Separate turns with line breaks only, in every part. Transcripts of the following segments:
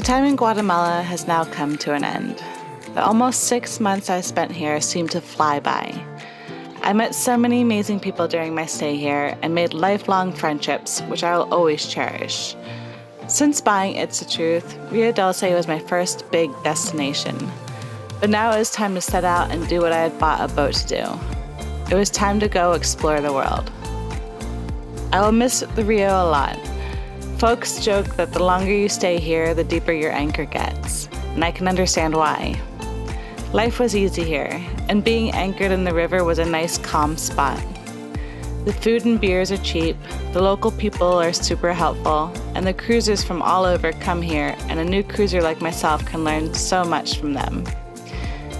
time in Guatemala has now come to an end. The almost 6 months I spent here seemed to fly by. I met so many amazing people during my stay here and made lifelong friendships, which I will always cherish. Since buying It's the Truth, Rio Dulce was my first big destination. But now it was time to set out and do what I had bought a boat to do. It was time to go explore the world. I will miss the Rio a lot. Folks joke that the longer you stay here, the deeper your anchor gets, and I can understand why. Life was easy here, and being anchored in the river was a nice, calm spot. The food and beers are cheap, the local people are super helpful, and the cruisers from all over come here, and a new cruiser like myself can learn so much from them.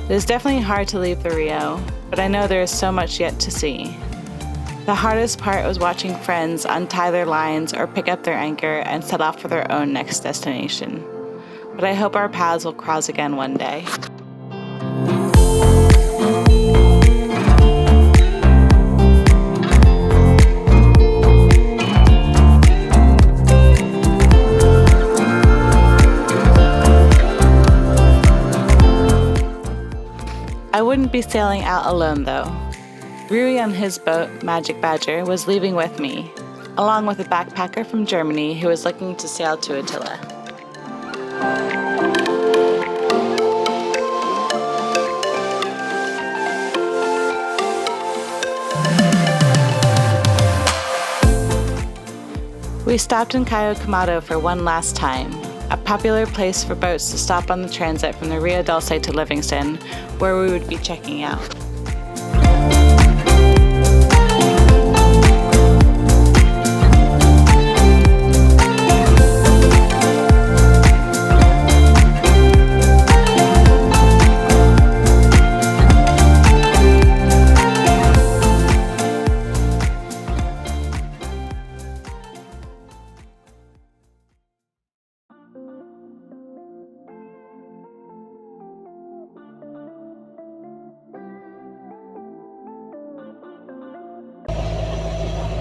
It is definitely hard to leave the Rio, but I know there is so much yet to see. The hardest part was watching friends untie their lines or pick up their anchor and set off for their own next destination. But I hope our paths will cross again one day. I wouldn't be sailing out alone though. Rui on his boat, Magic Badger, was leaving with me, along with a backpacker from Germany who was looking to sail to Attila. We stopped in Cayo Quemado for one last time, a popular place for boats to stop on the transit from the Rio Dulce to Livingston, where we would be checking out.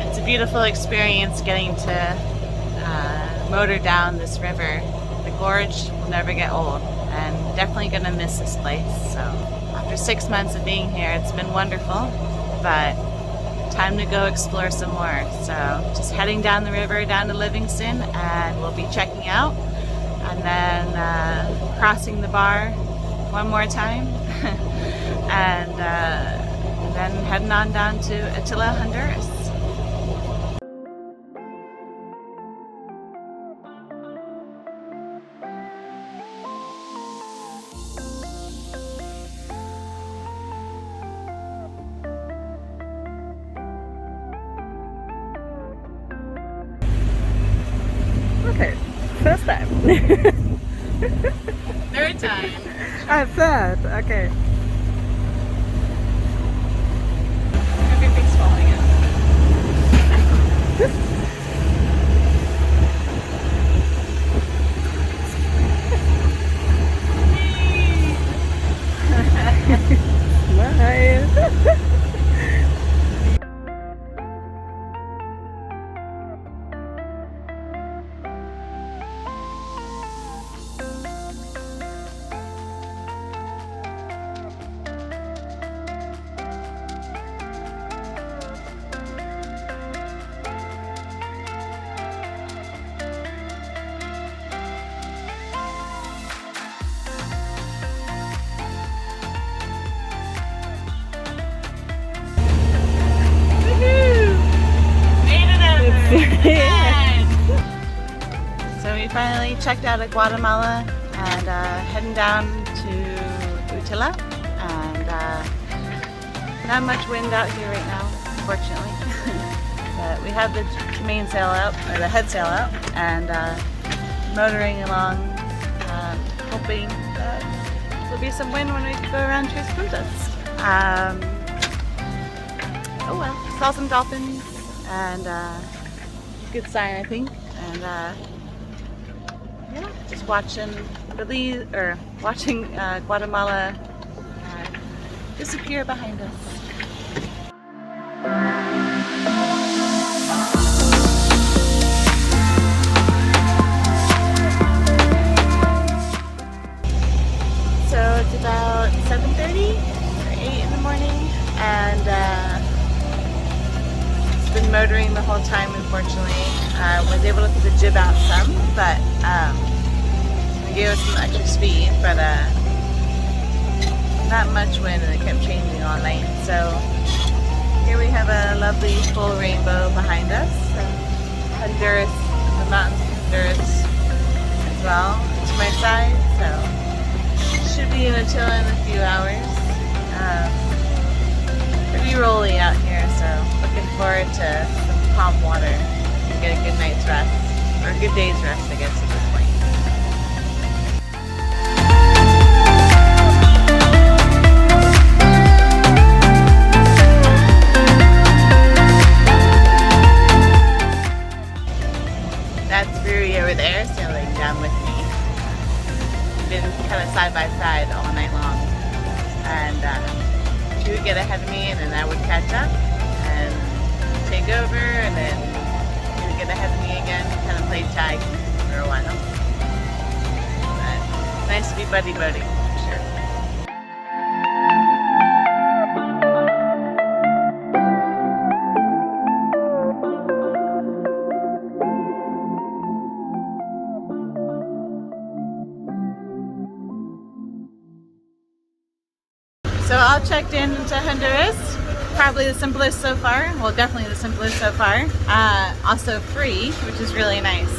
It's a beautiful experience getting to motor down this river. The gorge will never get old, and definitely gonna miss this place. So after 6 months of being here, it's been wonderful, but time to go explore some more. So just heading down the river down to Livingston, and we'll be checking out, and then crossing the bar one more time, and then heading on down to Attila, Honduras.
Okay, first time.
Third time.
Third, okay.
Everything's falling out.
Nice.
So we finally checked out of Guatemala and heading down to Attila, and not much wind out here right now, unfortunately. But we have the mainsail out, or the head sail out, and motoring along, hoping that there'll be some wind when we go around Tres Puntas. Oh well, saw some dolphins, and good sign, I think. And yeah, just watching Guatemala disappear behind us. motoring the whole time, unfortunately. Was able to put the jib out some, but it gave us some extra speed, but not much wind, and it kept changing all night. So here we have a lovely full rainbow behind us. Honduras, the mountains of Honduras as well to my side. So should be in Attila in a few hours. Pretty rolly out here, so looking forward to some calm water and get a good night's rest, or a good day's rest, I guess, at this point. That's Ruri over there, sailing down with me. We've been kind of side by side all night long, and she would get ahead of me, and then I would catch up and take over, and then she would get ahead of me again. Kind of played tag for a while. But nice to be buddy buddy, for sure. So all checked in into Honduras. Probably the simplest so far. Well, definitely the simplest so far. Also free, which is really nice.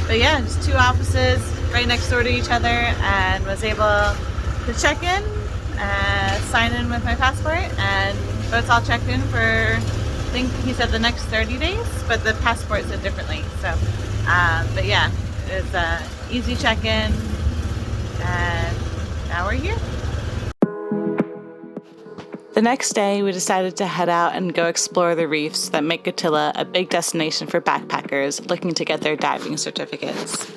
But yeah, just two offices right next door to each other, and was able to check in, sign in with my passport, and boats all checked in for, I think he said the next 30 days, but the passport said differently. So, but yeah, it's easy check-in, and now we're here. The next day, we decided to head out and go explore the reefs that make Attila a big destination for backpackers looking to get their diving certificates.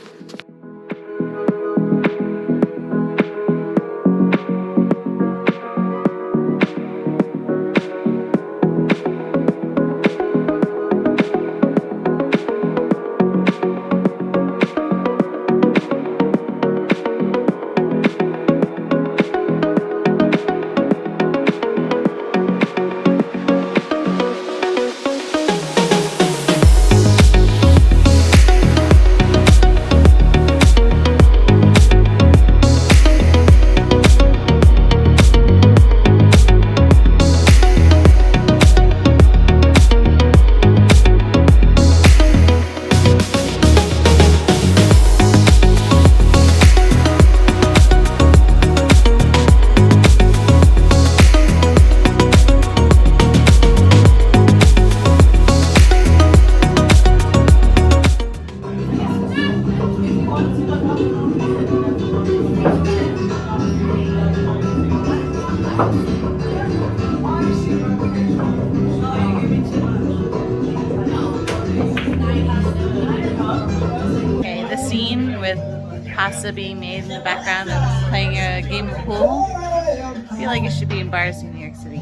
Pasta being made in the background and playing a game of pool. I feel like it should be in bars in New York City,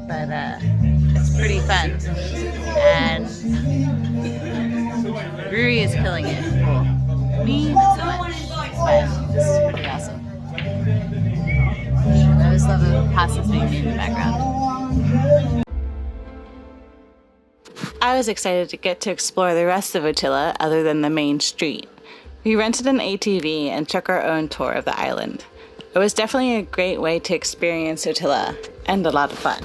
but it's pretty fun. And Ruri is killing it in pool. Me, not so much, but this is pretty awesome. I just love the pastas being made in the background. I was excited to get to explore the rest of Attila other than the main street. We rented an ATV and took our own tour of the island. It was definitely a great way to experience Attila, and a lot of fun.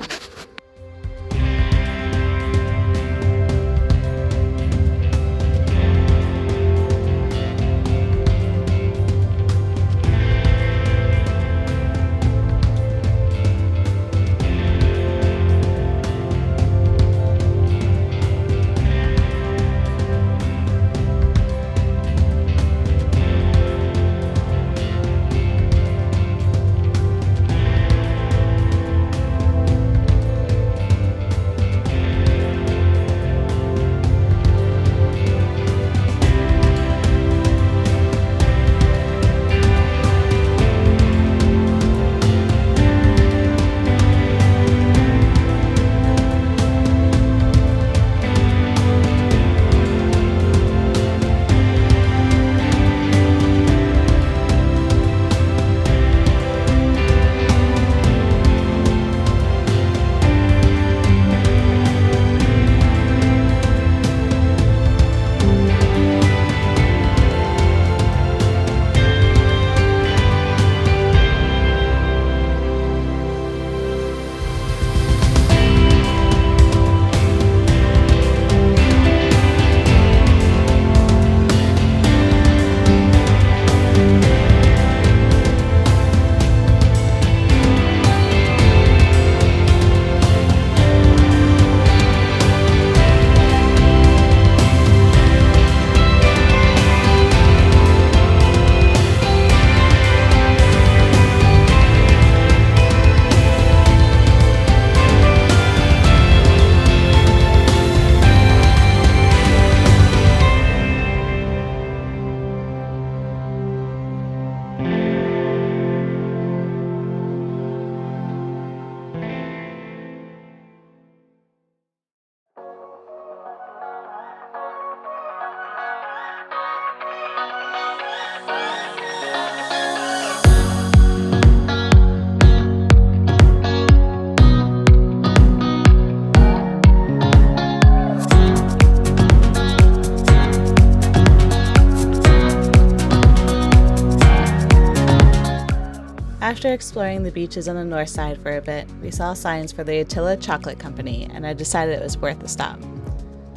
After exploring the beaches on the north side for a bit, we saw signs for the Utila Chocolate Company, and I decided it was worth a stop.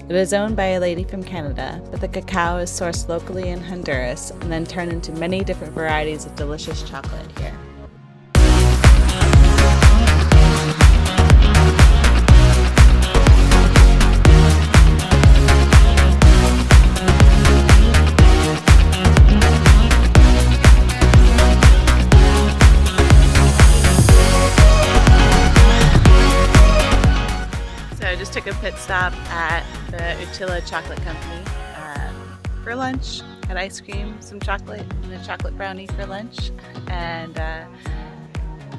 It was owned by a lady from Canada, but the cacao is sourced locally in Honduras and then turned into many different varieties of delicious chocolate here. Took a pit stop at the Utila Chocolate Company for lunch. Had ice cream, some chocolate, and a chocolate brownie for lunch. And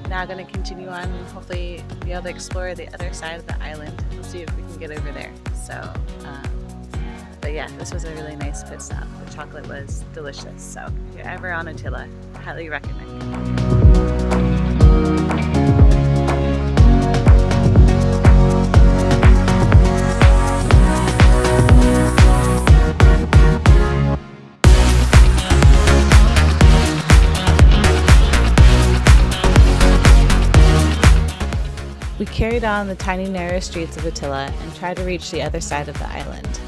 now going to continue on and hopefully be able to explore the other side of the island. We'll see if we can get over there. So, but yeah, this was a really nice pit stop. The chocolate was delicious. So if you're ever on Utila, highly recommend. We carried on the tiny narrow streets of Utila and tried to reach the other side of the island.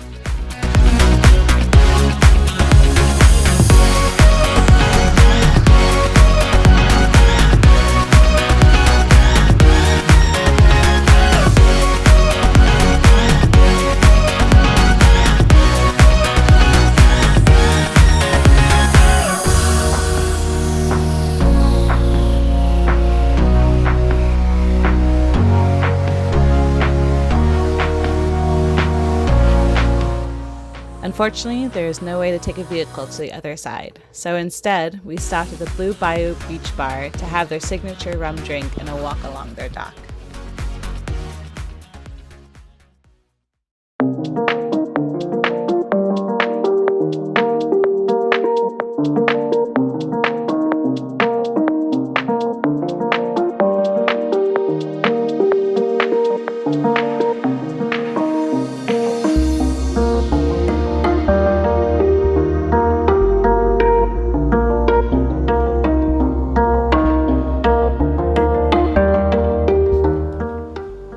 Unfortunately, there is no way to take a vehicle to the other side, so instead, we stopped at the Blue Bayou Beach Bar to have their signature rum drink and a walk along their dock.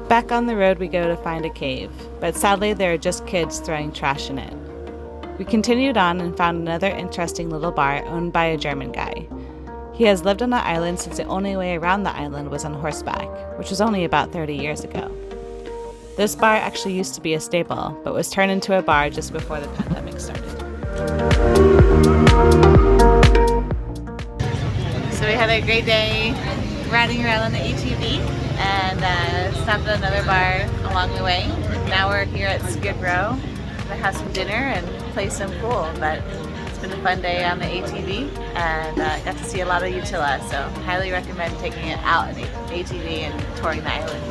Back on the road we go to find a cave, but sadly there are just kids throwing trash in it. We continued on and found another interesting little bar owned by a German guy. He has lived on the island since the only way around the island was on horseback, which was only about 30 years ago. This bar actually used to be a stable, but was turned into a bar just before the pandemic started. So we had a great day riding around on the ATV and stopped at another bar along the way. Now we're here at Skid Row to have some dinner and play some pool, but it's been a fun day on the ATV and got to see a lot of Utila, so highly recommend taking it out on the ATV and touring the island.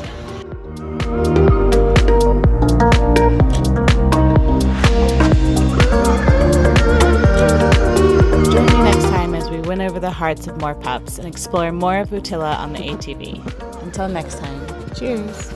Join me next time as we win over the hearts of more pups and explore more of Utila on the ATV. Until next time, cheers!